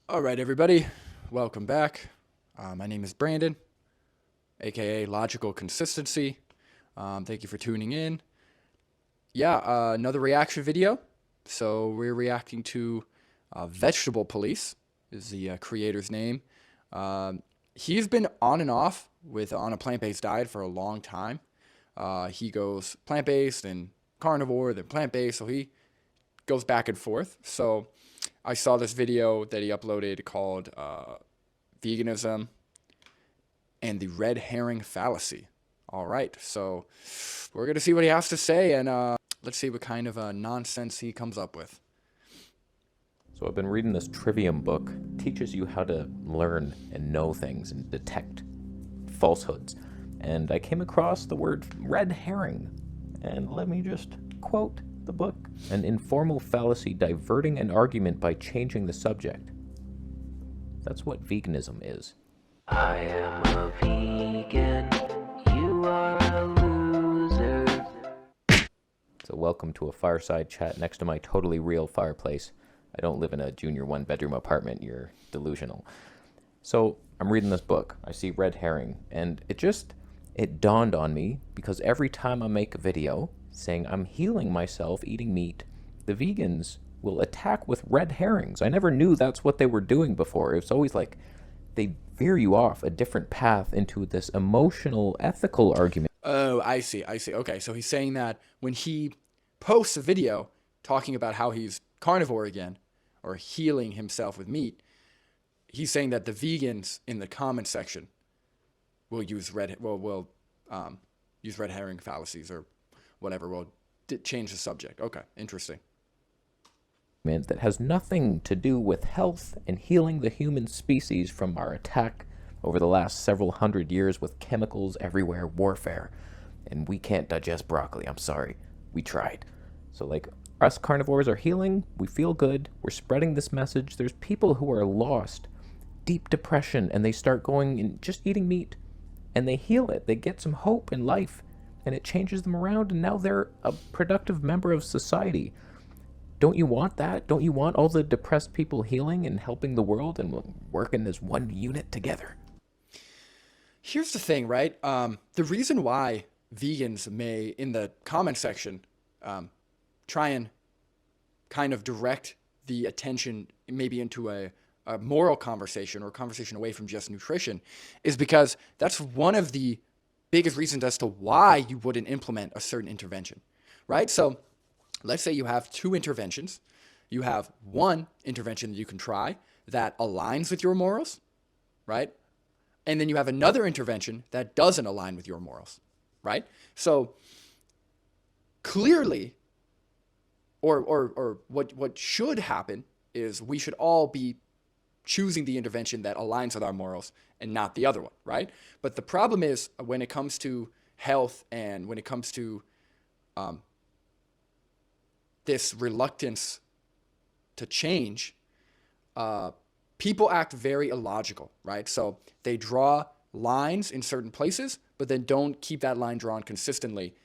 All right, everybody, welcome back. My name is Brandon, aka Logical Consistency. Thank you for tuning in. Yeah, another reaction video. So we're reacting to Vegetable Police is the creator's name. He's been on and off with on a plant-based diet for a long time. He goes plant-based and carnivore, then plant-based, so he goes back and forth. So I saw this video that he uploaded called Veganism and the Red Herring Fallacy. All right, so we're going to see what he has to say, and let's see what kind of nonsense he comes up with. So I've been reading this Trivium book. It teaches you how to learn and know things and detect falsehoods. And I came across the word red herring. And let me just quote the book. An informal fallacy diverting an argument by changing the subject. That's what veganism is. I am a vegan, you are a loser. So welcome to a fireside chat next to my totally real fireplace. I don't live in a junior one-bedroom apartment. You're delusional. So I'm reading this book. I see red herring, and it dawned on me because every time I make a video saying I'm healing myself eating meat, the vegans will attack with red herrings. I never knew that's what they were doing before. It's always like they veer you off a different path into this emotional, ethical argument. Oh, I see. Okay, so he's saying that when he posts a video talking about how he's carnivore again or healing himself with meat, he's saying that the vegans in the comment section will use use red herring fallacies or whatever. Will change the subject. Okay, interesting. That has nothing to do with health and healing the human species from our attack over the last several hundred years with chemicals everywhere, warfare. And we can't digest broccoli. I'm sorry. We tried. So, like, us carnivores are healing. We feel good. We're spreading this message. There's people who are lost, deep depression, and they start going and just eating meat. And they heal it. They get some hope in life. And it changes them around. And now they're a productive member of society. Don't you want that? Don't you want all the depressed people healing and helping the world and working as one unit together? Here's the thing, right? The reason why vegans may, in the comment section, try and kind of direct the attention maybe into a moral conversation or a conversation away from just nutrition is because that's one of the biggest reasons as to why you wouldn't implement a certain intervention, right? So let's say you have two interventions. You have one intervention that you can try that aligns with your morals, right? And then you have another intervention that doesn't align with your morals, right? So clearly, or what should happen is we should all be choosing the intervention that aligns with our morals and not the other one, right? But the problem is when it comes to health and when it comes to this reluctance to change, people act very illogical, right? So they draw lines in certain places, but then don't keep that line drawn consistently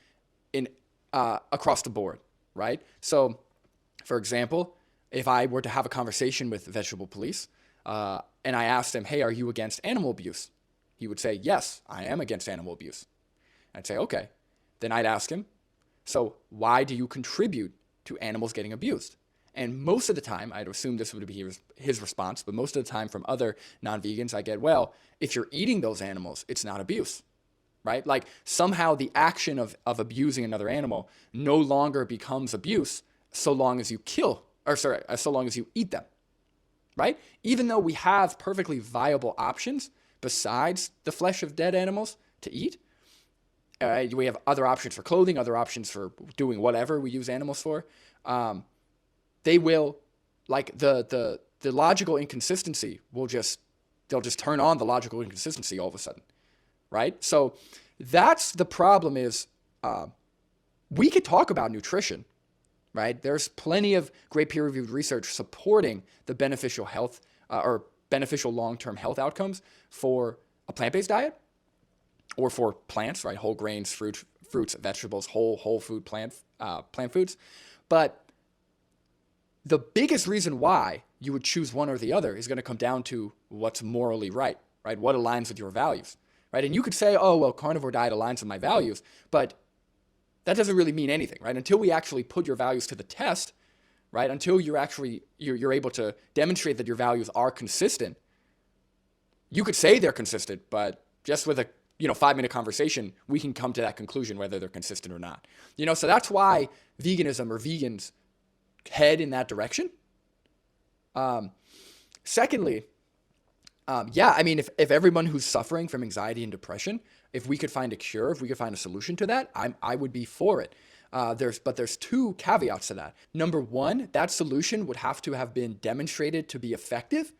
in across the board, right? So, for example, if I were to have a conversation with Vegetable Police and I asked him, hey, are you against animal abuse? He would say, yes, I am against animal abuse. I'd say, okay. Then I'd ask him, so why do you contribute to animals getting abused? And most of the time, I'd assume this would be his response, but most of the time from other non-vegans, I get, well, if you're eating those animals, it's not abuse, right? Like somehow the action of abusing another animal no longer becomes abuse so long as you so long as you eat them, right? Even though we have perfectly viable options besides the flesh of dead animals to eat, we have other options for clothing, other options for doing whatever we use animals for. They will, like the logical inconsistency they'll just turn on the logical inconsistency all of a sudden, right? So that's the problem is we could talk about nutrition, right? There's plenty of great peer-reviewed research supporting the beneficial health or beneficial long-term health outcomes for a plant-based diet or for plants, right? Whole grains, fruits, vegetables, whole food plant foods. But the biggest reason why you would choose one or the other is going to come down to what's morally right? What aligns with your values, right? And you could say, oh, well, carnivore diet aligns with my values, but that doesn't really mean anything, right? Until we actually put your values to the test, right? Until you're able to demonstrate that your values are consistent. You could say they're consistent, but just with a 5-minute conversation, we can come to that conclusion whether they're consistent or not. So that's why veganism or vegans head in that direction. Secondly, if everyone who's suffering from anxiety and depression, if we could find a cure, if we could find a solution to that, I would be for it. There's 2 caveats to that. Number 1, that solution would have to have been demonstrated to be effective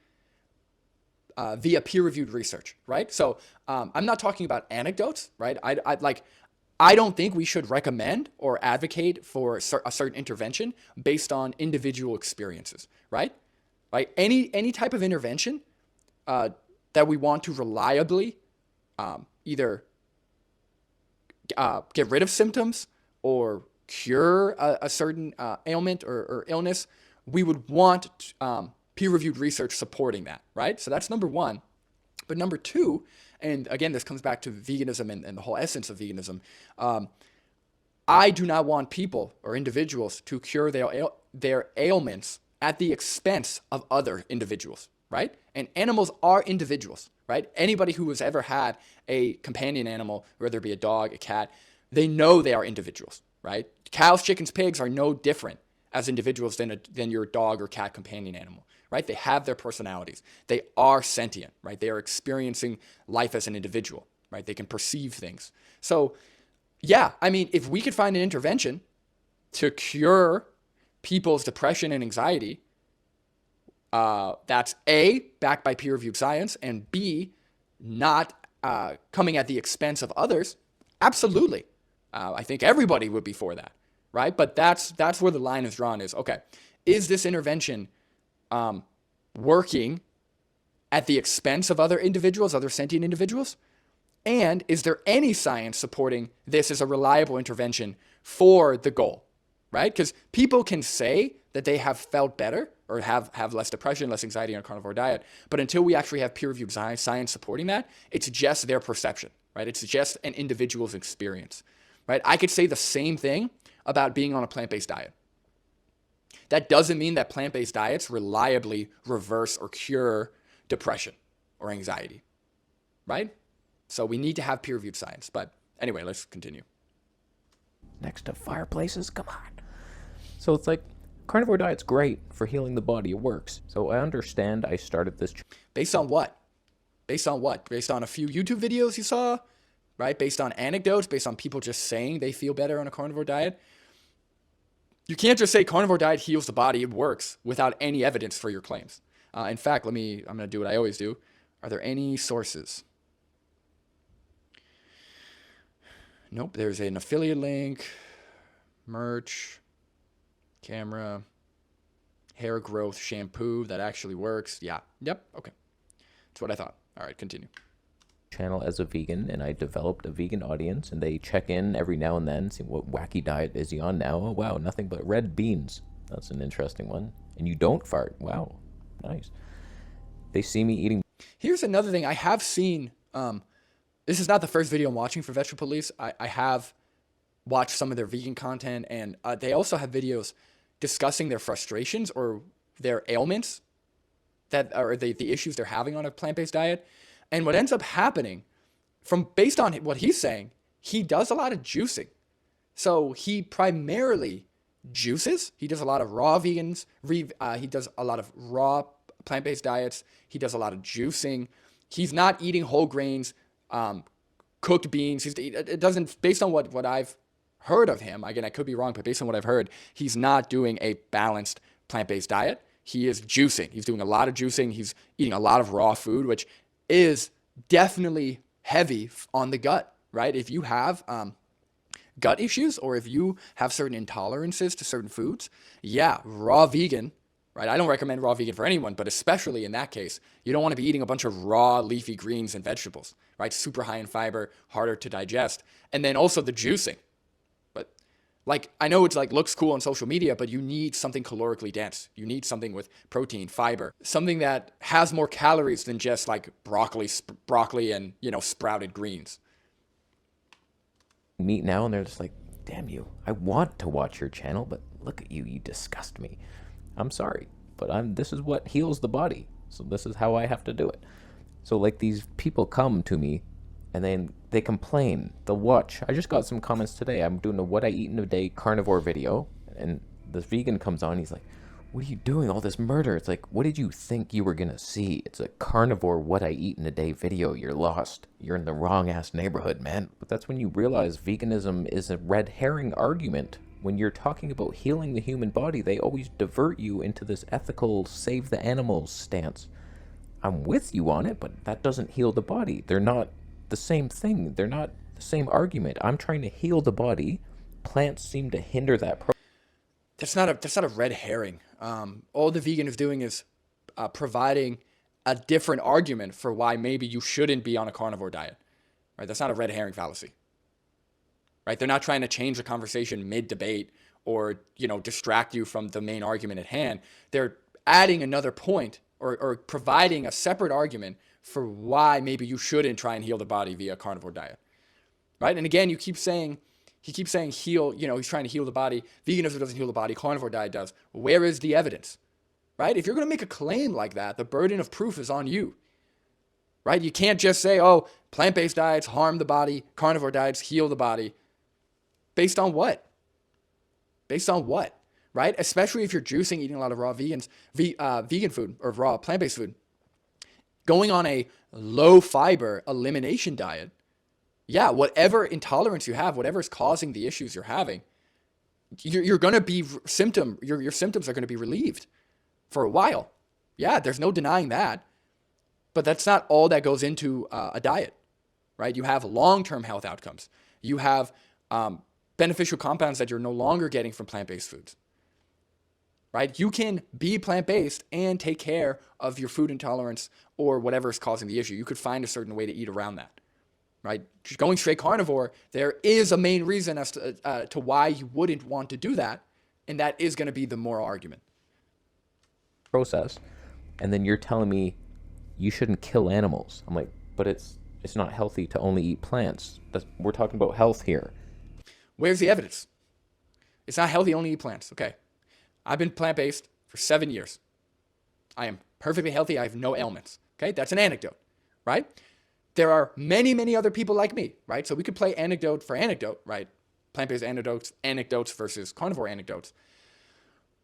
via peer-reviewed research, right? So I'm not talking about anecdotes, right? I don't think we should recommend or advocate for a certain intervention based on individual experiences, right? Any type of intervention that we want to reliably either get rid of symptoms or cure a certain ailment or illness, we would want peer-reviewed research supporting that, right? So that's number 1. But number 2, and again, this comes back to veganism and the whole essence of veganism, I do not want people or individuals to cure their ailments at the expense of other individuals, right? And animals are individuals, right? Anybody who has ever had a companion animal, whether it be a dog, a cat, they know they are individuals, right? Cows, chickens, pigs are no different as individuals than your dog or cat companion animal, right? They have their personalities. They are sentient, right? They are experiencing life as an individual, right? They can perceive things. So, yeah, if we could find an intervention to cure people's depression and anxiety, that's A, backed by peer-reviewed science, and B, not coming at the expense of others, absolutely. I think everybody would be for that, right? But that's where the line is drawn is, okay, is this intervention working at the expense of other individuals, other sentient individuals? And is there any science supporting this as a reliable intervention for the goal, right? Because people can say that they have felt better or have less depression, less anxiety on a carnivore diet, but until we actually have peer-reviewed science supporting that, it's just their perception, right? It's just an individual's experience, right? I could say the same thing about being on a plant-based diet. That doesn't mean that plant-based diets reliably reverse or cure depression or anxiety, right? So we need to have peer-reviewed science. But anyway, let's continue. Next to fireplaces? Come on. So it's like, carnivore diet's great for healing the body. It works. So I understand I started this. Based on what? Based on what? Based on a few YouTube videos you saw, right? Based on anecdotes, based on people just saying they feel better on a carnivore diet. You can't just say carnivore diet heals the body. It works without any evidence for your claims. In fact, I'm going to do what I always do. Are there any sources? Nope. There's an affiliate link, merch, camera, hair growth shampoo that actually works. Yeah. Yep. Okay. That's what I thought. All right. Continue. Channel as a vegan, and I developed a vegan audience, and they check in every now and then, see what wacky diet is he on now. Oh, wow. Nothing but red beans. That's an interesting one. And you don't fart. Wow. Nice. They see me eating. Here's another thing I have seen. This is not the first video I'm watching for Vegetable Police. I have watched some of their vegan content, and they also have videos discussing their frustrations or their ailments that are the issues they're having on a plant-based diet. And what ends up happening, based on what he's saying, he does a lot of juicing. So he primarily juices. He does a lot of raw vegans. He does a lot of raw plant-based diets. He does a lot of juicing. He's not eating whole grains, cooked beans. It doesn't, based on what I've heard of him, again, I could be wrong, but based on what I've heard, he's not doing a balanced plant-based diet. He is juicing. He's doing a lot of juicing. He's eating a lot of raw food, which is definitely heavy on the gut, right? If you have gut issues or if you have certain intolerances to certain foods, yeah, raw vegan, right? I don't recommend raw vegan for anyone, but especially in that case, you don't want to be eating a bunch of raw leafy greens and vegetables, right? Super high in fiber, harder to digest. And then also the juicing. But Like, I know it's like looks cool on social media, but you need something calorically dense. You need something with protein, fiber, something that has more calories than just like broccoli and, you know, sprouted greens. Meat now, and they're just like, damn you, I want to watch your channel, but look at you, you disgust me. I'm sorry, but this is what heals the body, so this is how I have to do it. So like these people come to me and then they complain, they'll watch. I just got some comments today. I'm doing a what I eat in a day carnivore video, and this vegan comes on, he's like, what are you doing, all this murder? It's like, what did you think you were gonna see? It's a carnivore what I eat in a day video. You're lost. You're in the wrong ass neighborhood, man. But that's when you realize veganism is a red herring argument. When you're talking about healing the human body, they always divert you into this ethical save the animals stance. I'm with you on it, but that doesn't heal the body. They're not the same thing. They're not the same argument. I'm trying to heal the body. Plants seem to hinder that process. That's not a red herring. All the vegan is doing is providing a different argument for why maybe you shouldn't be on a carnivore diet. Right? That's not a red herring fallacy. Right? They're not trying to change the conversation mid-debate or, you know, distract you from the main argument at hand. They're adding another point or providing a separate argument for why maybe you shouldn't try and heal the body via a carnivore diet. Right? And again, he keeps saying heal, you know, he's trying to heal the body. Veganism doesn't heal the body. Carnivore diet does. Where is the evidence? Right? If you're going to make a claim like that, the burden of proof is on you. Right? You can't just say, oh, plant-based diets harm the body, carnivore diets heal the body. Based on what? Based on what? Right? Especially if you're juicing, eating a lot of raw vegan food or raw plant-based food. Going on a low fiber elimination diet, yeah, whatever intolerance you have, whatever is causing the issues you're having, you're going to be your symptoms are going to be relieved for a while. Yeah, there's no denying that. But that's not all that goes into a diet, right? You have long-term health outcomes. You have beneficial compounds that you're no longer getting from plant-based foods, right? You can be plant-based and take care of your food intolerance or whatever is causing the issue. You could find a certain way to eat around that. Right? Going straight carnivore, there is a main reason as to why you wouldn't want to do that, and that is going to be the moral argument. Process, and then you're telling me you shouldn't kill animals. I'm like, but it's not healthy to only eat plants. We're talking about health here. Where's the evidence? It's not healthy to only eat plants. Okay. I've been plant-based for 7 years. I am perfectly healthy. I have no ailments. Okay. That's an anecdote, right? There are many, many other people like me, right? So we could play anecdote for anecdote, right? Plant-based anecdotes versus carnivore anecdotes.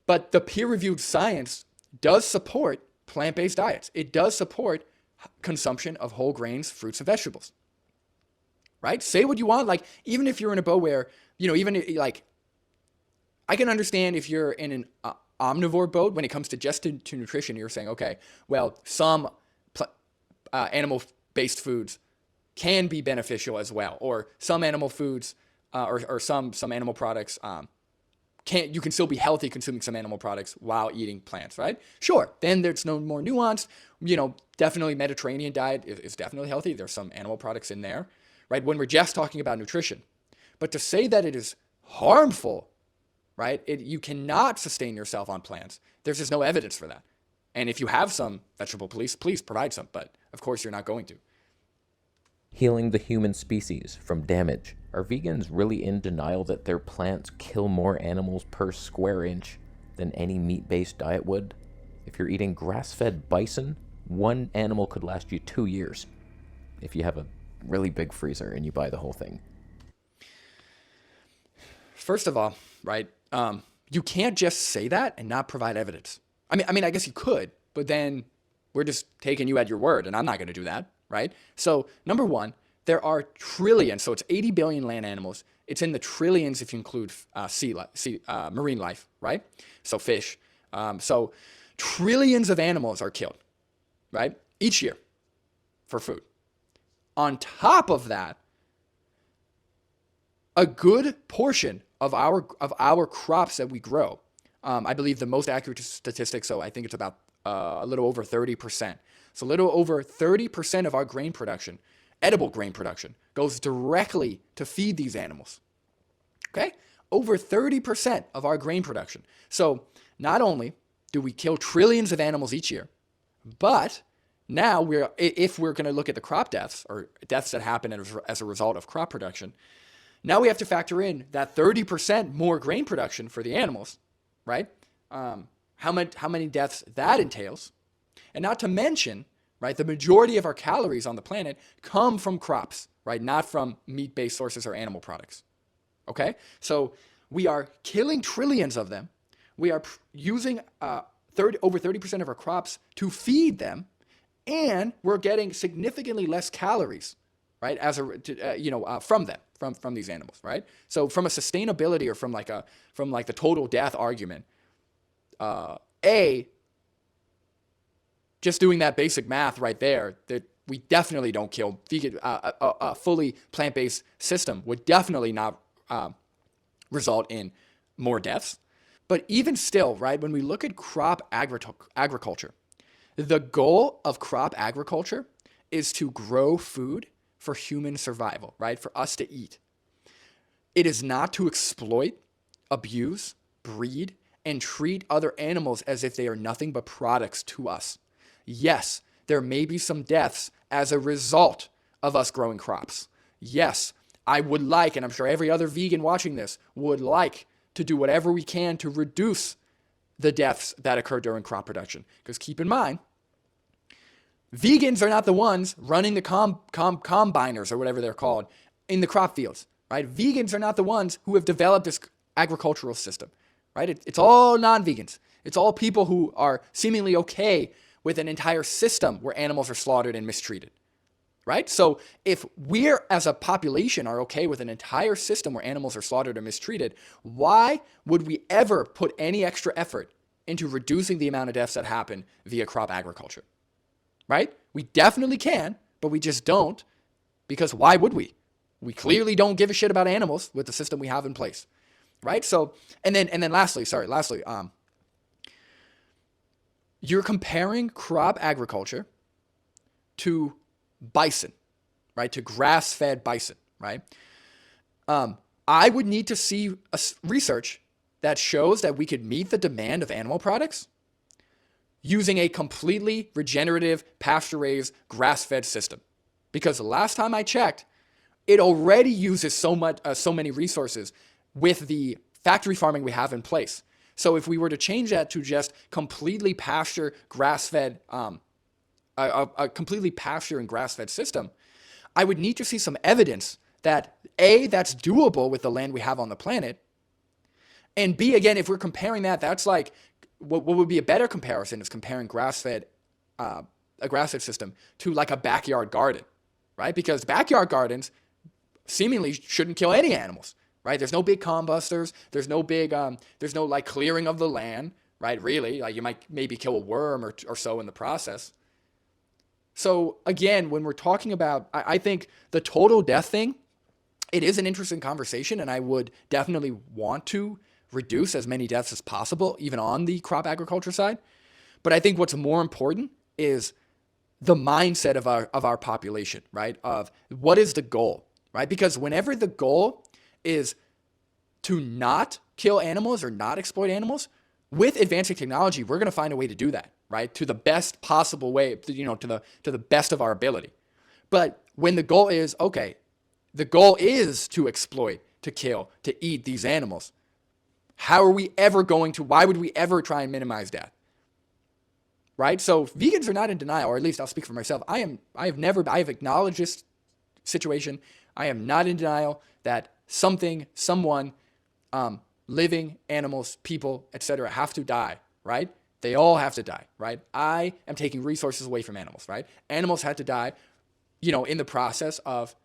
But the peer-reviewed science does support plant-based diets. It does support consumption of whole grains, fruits, and vegetables, right? Say what you want. Like, even if you're in a boat where, you know, even like, I can understand if you're in an omnivore boat when it comes to just to nutrition, you're saying, okay, well, some animal-based foods can be beneficial as well, or some animal foods or some animal products you can still be healthy consuming some animal products while eating plants, right? Sure, then there's no more nuance. You know, definitely Mediterranean diet is definitely healthy. There's some animal products in there, right? When we're just talking about nutrition. But to say that it is harmful, right? You cannot sustain yourself on plants. There's just no evidence for that. And if you have some vegetable police, please provide some, but of course you're not going to. Healing the human species from damage. Are vegans really in denial that their plants kill more animals per square inch than any meat-based diet would? If you're eating grass-fed bison, one animal could last you 2 years if you have a really big freezer and you buy the whole thing. First of all, right, you can't just say that and not provide evidence. I mean, I guess you could, but then we're just taking you at your word, and I'm not going to do that, right? So, number one, there are trillions, so it's 80 billion land animals. It's in the trillions if you include marine life, right? So fish. So trillions of animals are killed, right? Each year for food. On top of that, a good portion of our crops that we grow, I believe the most accurate statistic, so I think it's about a little over 30%. So a little over 30% of our grain production, edible grain production, goes directly to feed these animals. Okay? over 30% of our grain production. So not only do we kill trillions of animals each year, but now if we're going to look at the crop deaths or deaths that happen as a result of crop production, now we have to factor in that 30% more grain production for the animals, right? How many deaths that entails. And not to mention, right, the majority of our calories on the planet come from crops, right? Not from meat-based sources or animal products. Okay? So we are killing trillions of them. We are using over 30% of our crops to feed them, and we're getting significantly less calories, right? From them, from these animals, right? So from a sustainability or from the total death argument, just doing that basic math right there, that we definitely don't kill vegan. A fully plant-based system would definitely not result in more deaths. But even still, right, when we look at crop agriculture, the goal of crop agriculture is to grow food for human survival, right, for us to eat. It is not to exploit, abuse, breed, and treat other animals as if they are nothing but products to us. Yes, there may be some deaths as a result of us growing crops. Yes, I would like, and I'm sure every other vegan watching this would like, to do whatever we can to reduce the deaths that occur during crop production. Because keep in mind, vegans are not the ones running the combiners or whatever they're called in the crop fields, right? Vegans are not the ones who have developed this agricultural system, right? It's all non-vegans. It's all people who are seemingly okay with an entire system where animals are slaughtered and mistreated, right? So if we're, as a population, are okay with an entire system where animals are slaughtered or mistreated, why would we ever put any extra effort into reducing the amount of deaths that happen via crop agriculture, right? We definitely can, but we just don't, because why would we? We clearly don't give a shit about animals with the system we have in place, right? So, and then lastly, you're comparing crop agriculture to bison, right? To grass-fed bison, right? I would need to see research that shows that we could meet the demand of animal products using a completely regenerative, pasture-raised, grass-fed system. Because the last time I checked, it already uses so many resources with the factory farming we have in place. So if we were to change that to just completely pasture, grass-fed, a completely pasture and grass-fed system, I would need to see some evidence that A, that's doable with the land we have on the planet, and B, again, if we're comparing that, that's like, what would be a better comparison is comparing a grass-fed system to like a backyard garden, right? Because backyard gardens seemingly shouldn't kill any animals, right? There's no big combusters. There's no like clearing of the land, right? Really, like you might maybe kill a worm or so in the process. So again, when we're talking about, I think the total death thing, it is an interesting conversation, and I would definitely want to reduce as many deaths as possible, even on the crop agriculture side. But I think what's more important is the mindset of our population, right? Of what is the goal, right? Because whenever the goal is to not kill animals or not exploit animals, with advancing technology, we're going to find a way to do that, right? To the best possible way, to the best of our ability. But when the goal is, okay, the goal is to exploit, to kill, to eat these animals, why would we ever try and minimize death? Right? So vegans are not in denial, or at least I'll speak for myself. I have acknowledged this situation. I am not in denial that someone, living animals, people, etc., have to die, right? They all have to die, right? I am taking resources away from animals, right? Animals had to die, in the process of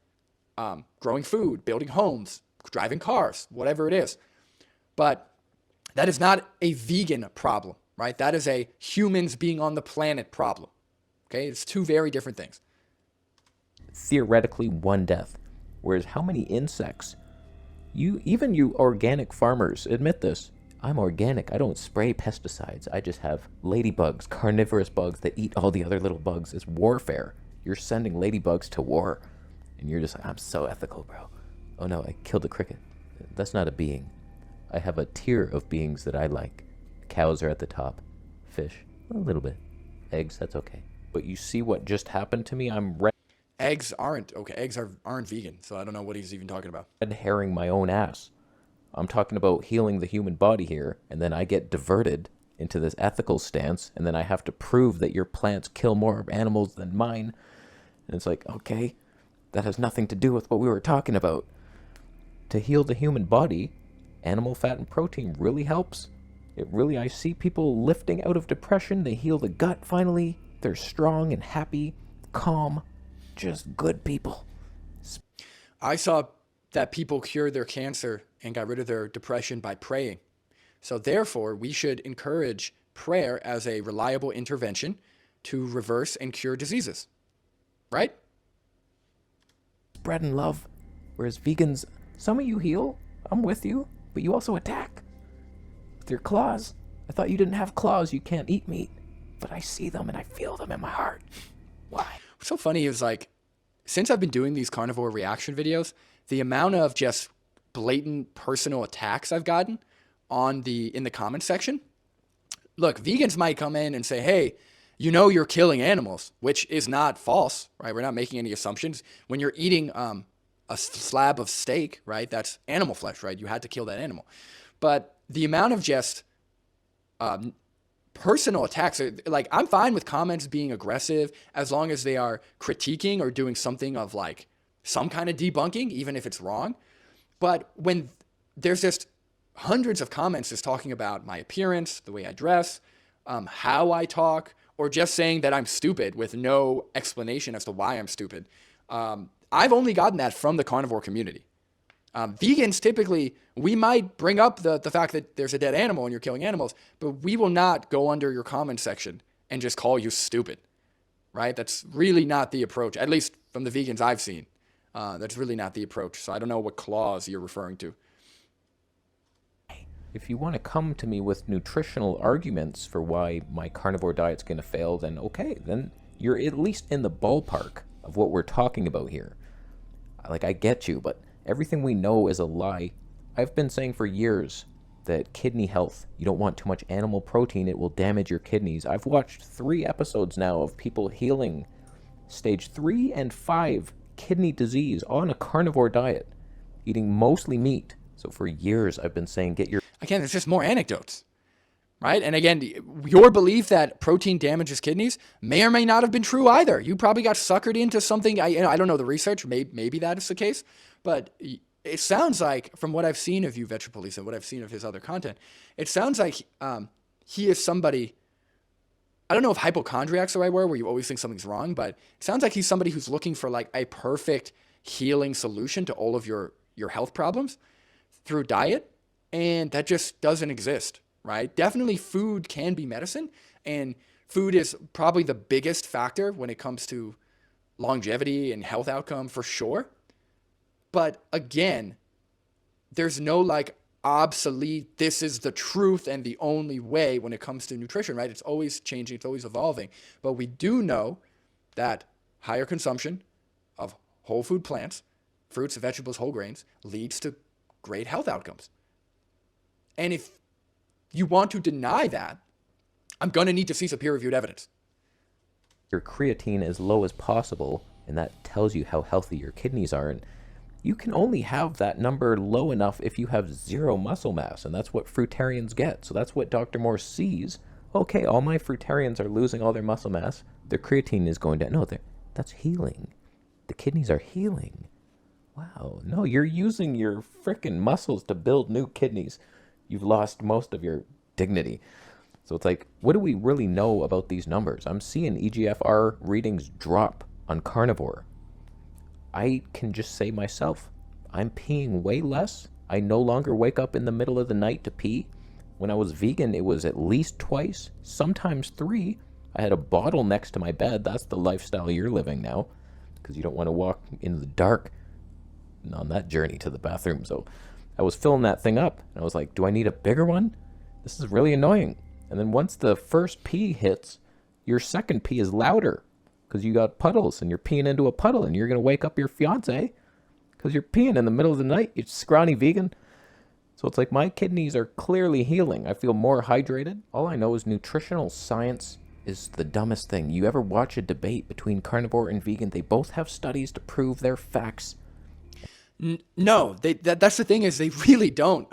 growing food, building homes, driving cars, whatever it is. But that is not a vegan problem, right? That is a humans being on the planet problem. Okay? It's two very different things. Theoretically, one death. Whereas how many insects? Even you organic farmers admit this. I'm organic. I don't spray pesticides. I just have ladybugs, carnivorous bugs that eat all the other little bugs. It's warfare. You're sending ladybugs to war. And you're just like, I'm so ethical, bro. Oh no, I killed a cricket. That's not a being. I have a tier of beings that I like. Cows are at the top. Fish, a little bit. Eggs, that's okay. But you see what just happened to me? I'm Eggs aren't okay. Aren't vegan, so I don't know what he's even talking about. red herring my own ass. I'm talking about healing the human body here, and then I get diverted into this ethical stance, and then I have to prove that your plants kill more animals than mine. And it's like, okay, that has nothing to do with what we were talking about. To heal the human body, animal fat and protein really helps. I see people lifting out of depression. They heal the gut finally. They're strong and happy, calm, just good people. I saw that people cured their cancer and got rid of their depression by praying. So therefore, we should encourage prayer as a reliable intervention to reverse and cure diseases. Right? Bread and love. Whereas vegans, some of you heal. I'm with you. But you also attack. With your claws. I thought you didn't have claws. You can't eat meat. But I see them and I feel them in my heart. Why? What's so funny is like, since I've been doing these carnivore reaction videos, the amount of just blatant personal attacks I've gotten in the comment section. Look, vegans might come in and say, hey, you know you're killing animals, which is not false, right? We're not making any assumptions. When you're eating a slab of steak, right, that's animal flesh, right? You had to kill that animal. But the amount of just personal attacks, like I'm fine with comments being aggressive as long as they are critiquing or doing something of like some kind of debunking, even if it's wrong. But when there's just hundreds of comments just talking about my appearance, the way I dress, how I talk, or just saying that I'm stupid with no explanation as to why I'm stupid, I've only gotten that from the carnivore community. Vegans, typically, we might bring up the fact that there's a dead animal and you're killing animals, but we will not go under your comment section and just call you stupid, right? That's really not the approach, at least from the vegans I've seen. That's really not the approach. So I don't know what clause you're referring to. If you want to come to me with nutritional arguments for why my carnivore diet's going to fail, then okay, then you're at least in the ballpark of what we're talking about here. Like, I get you, but everything we know is a lie. I've been saying for years that kidney health, you don't want too much animal protein, it will damage your kidneys. I've watched 3 episodes now of people healing stage 3 and 5 kidney disease on a carnivore diet, eating mostly meat. So for years I've been saying Again, it's just more anecdotes, right? And again, your belief that protein damages kidneys may or may not have been true either. You probably got suckered into something. I don't know the research. Maybe that is the case. But it sounds like, from what I've seen of you, Vegetable Police, and what I've seen of his other content, it sounds like he is somebody, I don't know if hypochondriac's the right word, where you always think something's wrong, but it sounds like he's somebody who's looking for like a perfect healing solution to all of your health problems through diet. And that just doesn't exist, right? Definitely food can be medicine, and food is probably the biggest factor when it comes to longevity and health outcome for sure. But again, there's no like obsolete, this is the truth and the only way when it comes to nutrition, right? It's always changing, it's always evolving. But we do know that higher consumption of whole food plants, fruits, vegetables, whole grains, leads to great health outcomes. And if you want to deny that, I'm going to need to see some peer-reviewed evidence. your creatine as low as possible, and that tells you how healthy your kidneys are. And you can only have that number low enough if you have zero muscle mass, and that's what fruitarians get. So that's what Dr. Moore sees. Okay, all my fruitarians are losing all their muscle mass. Their creatine is going down. No, that's healing. The kidneys are healing. Wow. No, you're using your frickin' muscles to build new kidneys. You've lost most of your dignity. So it's like, what do we really know about these numbers? I'm seeing EGFR readings drop on carnivore. I can just say myself, I'm peeing way less. I no longer wake up in the middle of the night to pee. When I was vegan, it was at least twice, sometimes 3. I had a bottle next to my bed. That's the lifestyle you're living now, because you don't want to walk in the dark on that journey to the bathroom. So I was filling that thing up, and I was like, do I need a bigger one? This is really annoying. And then once the first pee hits, your second pee is louder, because you got puddles, and you're peeing into a puddle, and you're going to wake up your fiance because you're peeing in the middle of the night, you scrawny vegan. So it's like my kidneys are clearly healing. I feel more hydrated. All I know is nutritional science is the dumbest thing. You ever watch a debate between carnivore and vegan? They both have studies to prove their facts. No, that's the thing, is they really don't.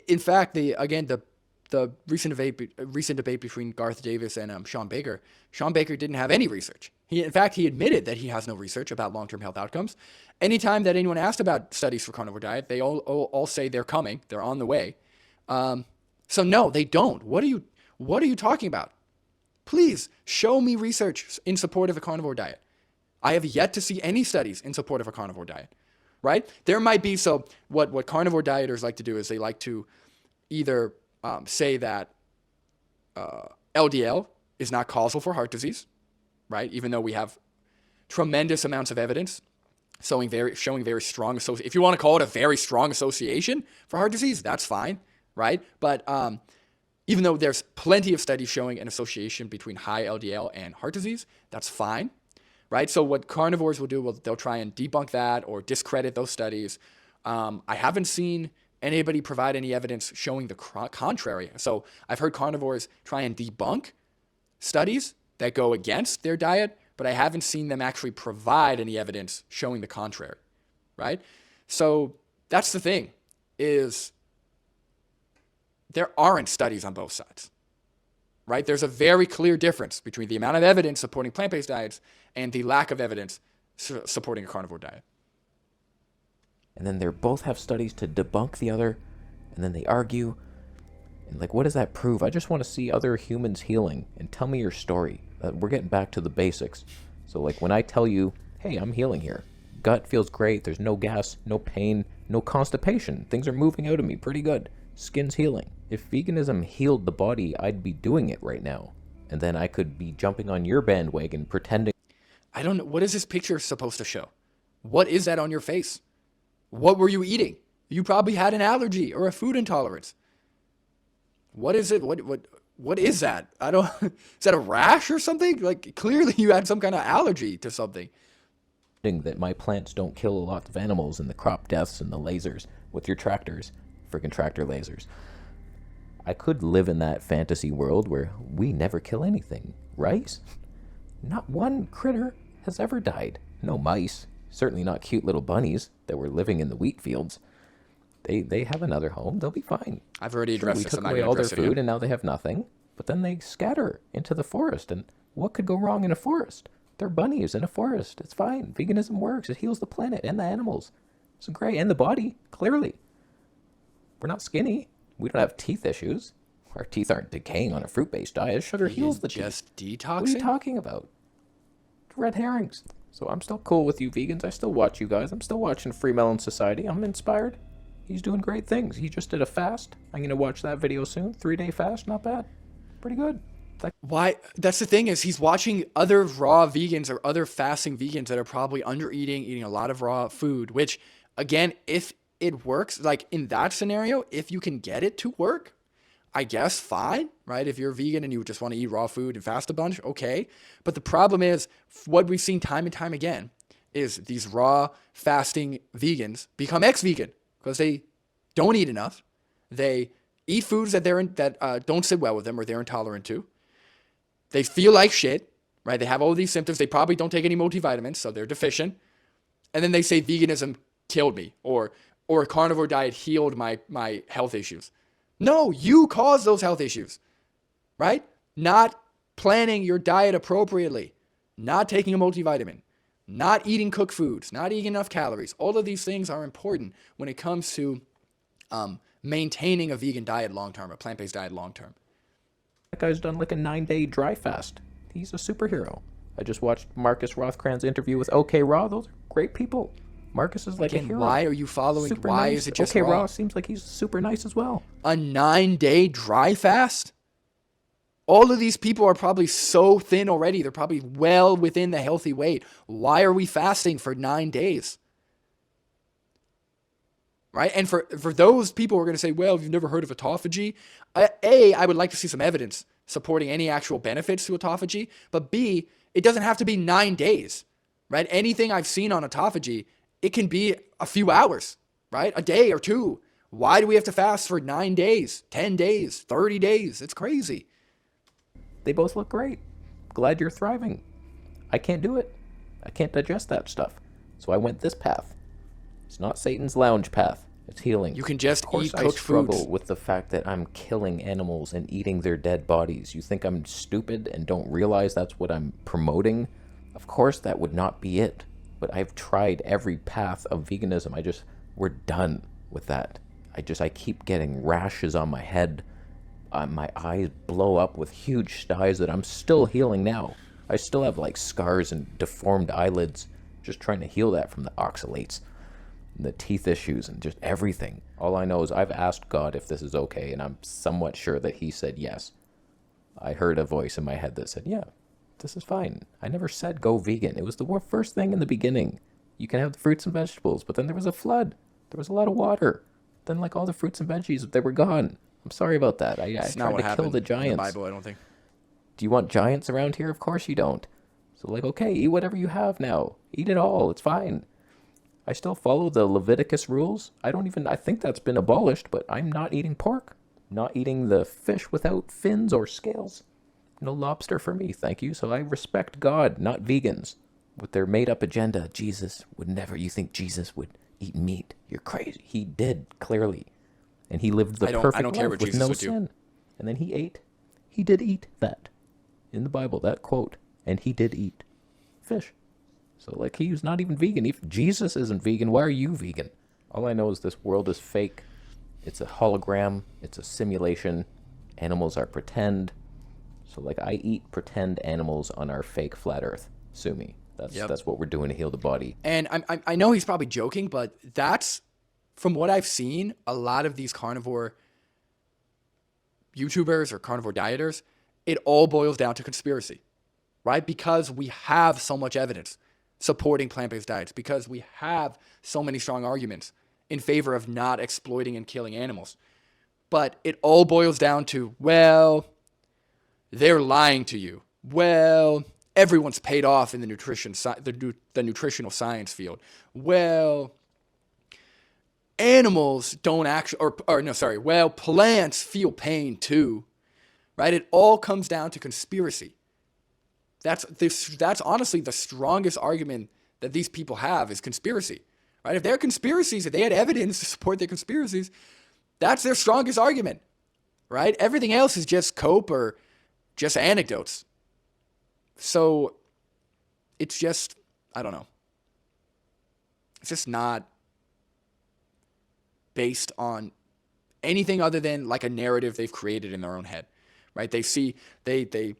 In fact, the recent debate between Garth Davis and Sean Baker didn't have any research. In fact, he admitted that he has no research about long-term health outcomes. Anytime that anyone asked about studies for carnivore diet, they all say they're coming, they're on the way. So no, they don't. What are you talking about? Please show me research in support of a carnivore diet. I have yet to see any studies in support of a carnivore diet. Right? There might be. So what carnivore dieters like to do is they like to either say that LDL is not causal for heart disease, right? Even though we have tremendous amounts of evidence showing very strong if you want to call it a very strong association for heart disease, that's fine, right? But even though there's plenty of studies showing an association between high LDL and heart disease, that's fine. Right? So what carnivores will do, they'll try and debunk that or discredit those studies. I haven't seen anybody provide any evidence showing the contrary. So I've heard carnivores try and debunk studies that go against their diet, but I haven't seen them actually provide any evidence showing the contrary. Right? So that's the thing, is there aren't studies on both sides. Right? There's a very clear difference between the amount of evidence supporting plant-based diets and the lack of evidence supporting a carnivore diet. And then they both have studies to debunk the other, and then they argue. And like, what does that prove? I just want to see other humans healing, and tell me your story. We're getting back to the basics. So like when I tell you, hey, I'm healing here. Gut feels great. There's no gas, no pain, no constipation. Things are moving out of me pretty good. Skin's healing. If veganism healed the body, I'd be doing it right now. And then I could be jumping on your bandwagon pretending. I don't know. What is this picture supposed to show? What is that on your face? What were you eating? You probably had an allergy or a food intolerance. What is it? What is that? Is that a rash or something? Like, clearly you had some kind of allergy to something. That my plants don't kill a lot of animals and the crop deaths and the lasers with your tractors. Freaking tractor lasers. I could live in that fantasy world where we never kill anything, right? Not one critter has ever died. No mice. Certainly not cute little bunnies that were living in the wheat fields. They have another home. They'll be fine. I've already addressed this. We took away all their food and now they have nothing. But then they scatter into the forest. And what could go wrong in a forest? They're bunnies in a forest. It's fine. Veganism works. It heals the planet and the animals. It's great. And the body, clearly. We're not skinny. We don't have teeth issues. Our teeth aren't decaying on a fruit-based diet. Sugar heals the teeth. Just detoxing? What are you talking about? Red herrings. So I'm still cool with you vegans. I still watch you guys. I'm still watching Free Melon Society. I'm inspired. He's doing great things. He just did a fast. I'm going to watch that video soon. 3-day fast. Not bad. Pretty good. Why? That's the thing, is he's watching other raw vegans or other fasting vegans that are probably eating a lot of raw food, which, again, if it works, like in that scenario, if you can get it to work, I guess fine, right? If you're vegan and you just want to eat raw food and fast a bunch, okay. But the problem is, what we've seen time and time again is these raw fasting vegans become ex-vegan because they don't eat enough. They eat foods that don't sit well with them or they're intolerant to. They feel like shit, right? They have all these symptoms. They probably don't take any multivitamins, so they're deficient. And then they say veganism killed me or a carnivore diet healed my health issues. No, you caused those health issues, right? Not planning your diet appropriately, not taking a multivitamin, not eating cooked foods, not eating enough calories. All of these things are important when it comes to maintaining a vegan diet long-term, a plant-based diet long-term. That guy's done like a 9-day dry fast. He's a superhero. I just watched Marcus Rothkran's interview with OK Raw. Those are great people. Marcus is like a hero. Why are you following? Super why nice. Is it just OK raw? Raw seems like he's super nice as well. A 9-day dry fast? All of these people are probably so thin already. They're probably well within the healthy weight. Why are we fasting for 9 days? Right? And for those people who are going to say, well, you've never heard of autophagy. I would like to see some evidence supporting any actual benefits to autophagy. But B, it doesn't have to be 9 days. Right? Anything I've seen on autophagy, it can be a few hours, right? A day or two, Why do we have to fast for 9 days, 10 days, 30 days? It's crazy. They both look great. Glad you're thriving. I can't do it. I can't digest that stuff. So I went this path. It's not Satan's lounge path. It's healing. You can just Of course, eat I cooked struggle foods. with the fact that I'm killing animals and eating their dead bodies. You think I'm stupid and don't realize that's what I'm promoting? Of course, that would not be it. But I've tried every path of veganism. We're done with that. I keep getting rashes on my head. My eyes blow up with huge styes that I'm still healing now. I still have like scars and deformed eyelids. Just trying to heal that from the oxalates, and the teeth issues, and just everything. All I know is I've asked God if this is okay, and I'm somewhat sure that he said yes. I heard a voice in my head that said, yeah, this is fine. I never said go vegan. It was the first thing in the beginning. You can have the fruits and vegetables, but then there was a flood. There was a lot of water. Then like all the fruits and veggies, they were gone. I'm sorry about that. I It's tried not what to kill happened the in the giants. Bible, I don't think. Do you want giants around here? Of course you don't. So like, okay, eat whatever you have now. Eat it all. It's fine. I still follow the Leviticus rules. I think that's been abolished, but I'm not eating pork. Not eating the fish without fins or scales. No lobster for me, thank you. So I respect God, not vegans. With their made-up agenda, Jesus would never, you think Jesus would eat meat? You're crazy. He did, clearly. And he lived the perfect I don't care life what with Jesus no would do. sin. And then he ate. He did eat that. In the Bible, that quote. And he did eat fish. So, like, he's not even vegan. If Jesus isn't vegan, why are you vegan? All I know is this world is fake. It's a hologram. It's a simulation. Animals are pretend. So, like, I eat pretend animals on our fake flat earth. Sue me. That's what we're doing to heal the body. And I know he's probably joking, but that's, from what I've seen, a lot of these carnivore YouTubers or carnivore dieters, it all boils down to conspiracy, right? Because we have so much evidence supporting plant-based diets, because we have so many strong arguments in favor of not exploiting and killing animals. But it all boils down to, well, they're lying to you. Well, everyone's paid off in the nutritional science field. Well, animals don't actually, well, plants feel pain too, right? It all comes down to conspiracy. That's honestly the strongest argument that these people have is conspiracy, right? If they're conspiracies, if they had evidence to support their conspiracies, that's their strongest argument, right? Everything else is just cope or just anecdotes. So it's just, I don't know. It's just not based on anything other than like a narrative they've created in their own head, right? They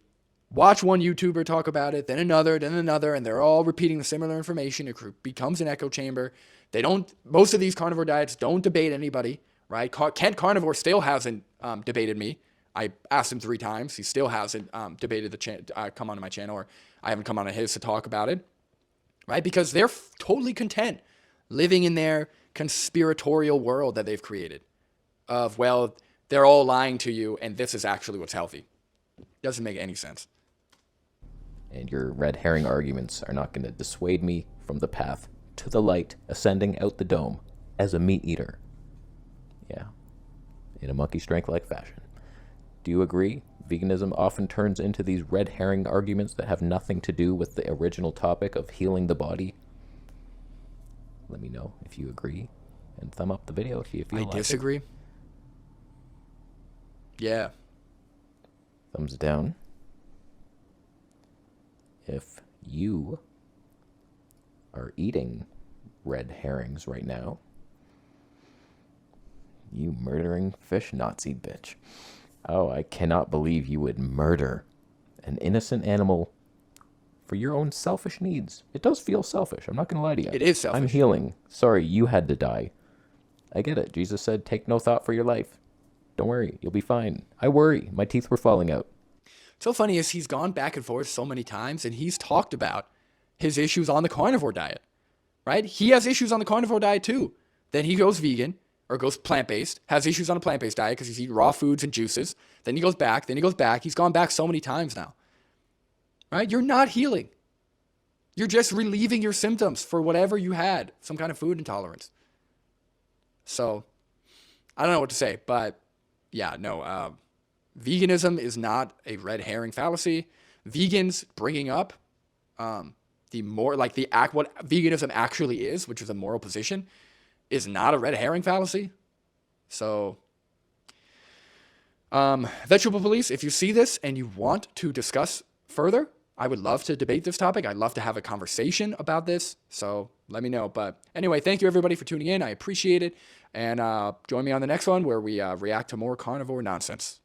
watch one YouTuber talk about it, then another, and they're all repeating the similar information. It becomes an echo chamber. Most of these carnivore diets don't debate anybody, right? Kent Carnivore still hasn't debated me. I asked him 3 times. He still hasn't debated come onto my channel, or I haven't come onto his to talk about it, right? Because they're totally content living in their conspiratorial world that they've created of, well, they're all lying to you, and this is actually what's healthy. Doesn't make any sense. And your red herring arguments are not going to dissuade me from the path to the light, ascending out the dome as a meat eater. Yeah, in a monkey strength-like fashion. Do you agree? Veganism often turns into these red herring arguments that have nothing to do with the original topic of healing the body. Let me know if you agree, and thumb up the video if you feel like it. I disagree. Yeah. Thumbs down if you are eating red herrings right now. You murdering fish Nazi bitch. Oh, I cannot believe you would murder an innocent animal for your own selfish needs. It does feel selfish. I'm not going to lie to you. It is selfish. I'm healing. Sorry, you had to die. I get it. Jesus said, take no thought for your life. Don't worry. You'll be fine. I worry. My teeth were falling out. So funny is he's gone back and forth so many times, and he's talked about his issues on the carnivore diet, right? He has issues on the carnivore diet too. Then he goes vegan or goes plant-based, has issues on a plant-based diet because he's eating raw foods and juices. Then he goes back. He's gone back so many times now, right? You're not healing. You're just relieving your symptoms for whatever you had, some kind of food intolerance. So I don't know what to say, but yeah, no. Veganism is not a red herring fallacy. Vegans bringing up the more like the act what veganism actually is, which is a moral position, is not a red herring fallacy. So, vegetable police, if you see this and you want to discuss further, I would love to debate this topic. I'd love to have a conversation about this. So let me know. But anyway, thank you everybody for tuning in. I appreciate it. And join me on the next one where we react to more carnivore nonsense.